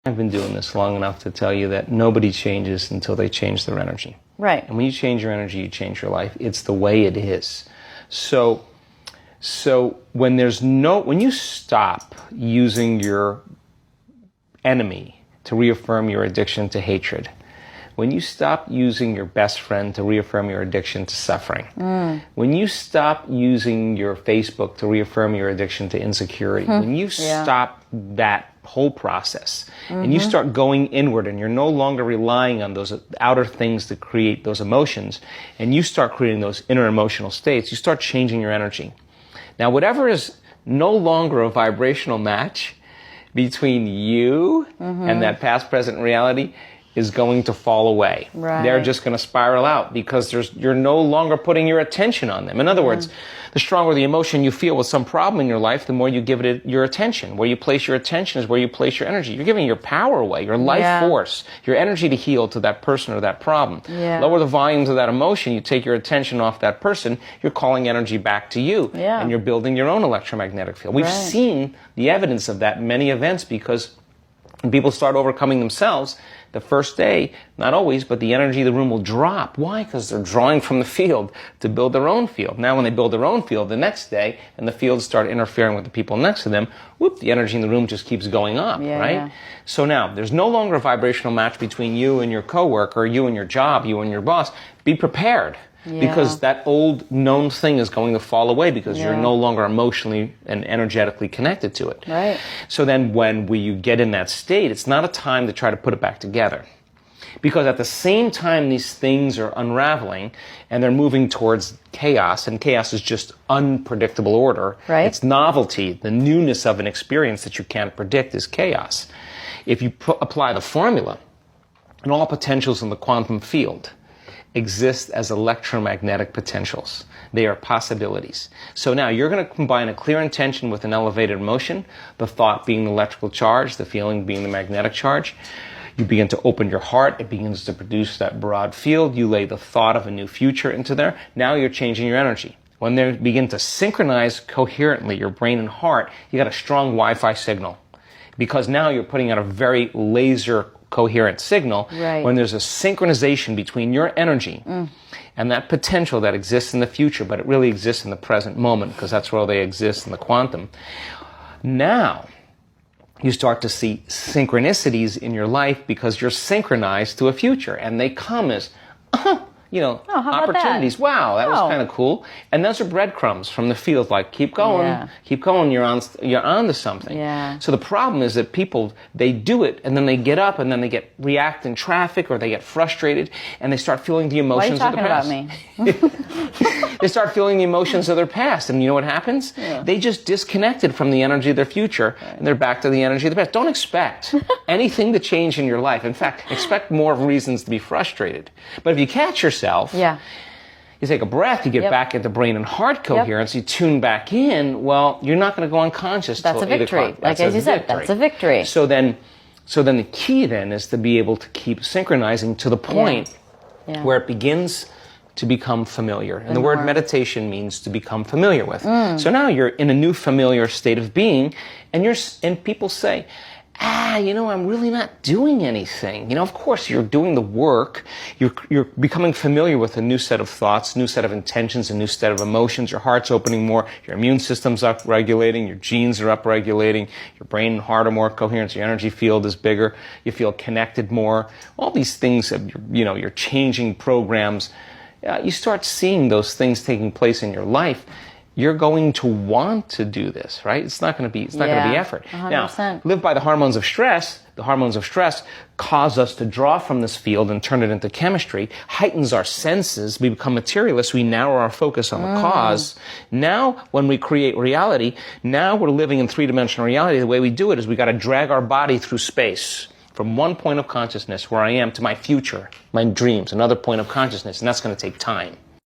I've been doing this long enough to tell you that nobody changes until they change their energy. Right. And when you change your energy, you change your life. It's the way it is. So when you stop using your enemy to reaffirm your addiction to hatred, when you stop using your best friend to reaffirm your addiction to suffering, when you stop using your Facebook to reaffirm your addiction to insecurity, when you stop that whole process and you start going inward and you're no longer relying on those outer things to create those emotions, and you start creating those inner emotional states, you start changing your energy. Now, whatever is no longer a vibrational match between you and that past, present reality is going to fall away. Right. They're just going to spiral out because you're no longer putting your attention on them. In other words, the stronger the emotion you feel with some problem in your life, the more you give it your attention. Where you place your attention is where you place your energy. You're giving your power away, your life force, your energy to heal to that person or that problem. Lower the volumes of that emotion, you take your attention off that person, you're calling energy back to you. And you're building your own electromagnetic field. We've seen the evidence of that in many events, because when people start overcoming themselves, the first day, not always, but the energy of the room will drop. Why? Because they're drawing from the field to build their own field. Now when they build their own field the next day and the fields start interfering with the people next to them, whoop, the energy in the room just keeps going up, right? So now, there's no longer a vibrational match between you and your coworker, you and your job, you and your boss. Be prepared. Because that old known thing is going to fall away because you're no longer emotionally and energetically connected to it. Right. So then when you get in that state, it's not a time to try to put it back together. Because at the same time these things are unraveling and they're moving towards chaos, and chaos is just unpredictable order. Right. It's novelty, the newness of an experience that you can't predict is chaos. If you apply the formula, and all potentials in the quantum field exist as electromagnetic potentials. They are possibilities. So now you're going to combine a clear intention with an elevated emotion, the thought being the electrical charge, the feeling being the magnetic charge. You begin to open your heart. It begins to produce that broad field. You lay the thought of a new future into there. Now you're changing your energy. When they begin to synchronize coherently, your brain and heart, you got a strong Wi-Fi signal. Because now you're putting out a very laser coherent signal. When there's a synchronization between your energy and that potential that exists in the future, but it really exists in the present moment because that's where they exist in the quantum. Now you start to see synchronicities in your life because you're synchronized to a future, and they come as opportunities. Wow, that was kind of cool. And those are breadcrumbs from the field, like keep going, you're on to something. So the problem is that people, they do it and then they get up and then they react in traffic, or they get frustrated and they start feeling the emotions of the past. Why are you talking about me? They start feeling the emotions of their past, and you know what happens? They just disconnected from the energy of their future, and they're back to the energy of the past. Don't expect anything to change in your life. In fact, expect more reasons to be frustrated. But if you catch yourself, you take a breath, you get back into brain and heart coherence, you tune back in, well, you're not going to go unconscious till 8 o'clock. That's a victory. Like as you said, that's a victory. So then the key then is to be able to keep synchronizing to the point where it begins to become familiar. And the word meditation means to become familiar with. So now you're in a new familiar state of being, and people say, I'm really not doing anything. Of course, you're doing the work. You're becoming familiar with a new set of thoughts, new set of intentions, a new set of emotions. Your heart's opening more. Your immune system's up-regulating. Your genes are up-regulating. Your brain and heart are more coherent. Your energy field is bigger. You feel connected more. All these things, you're changing programs. You start seeing those things taking place in your life. You're going to want to do this, right? It's not going to be effort. 100%. Now, live by the hormones of stress. The hormones of stress cause us to draw from this field and turn it into chemistry, heightens our senses. We become materialists. We narrow our focus on the cause. Now, when we create reality, now we're living in three-dimensional reality. The way we do it is we got to drag our body through space from one point of consciousness where I am to my future, my dreams, another point of consciousness, and that's going to take time.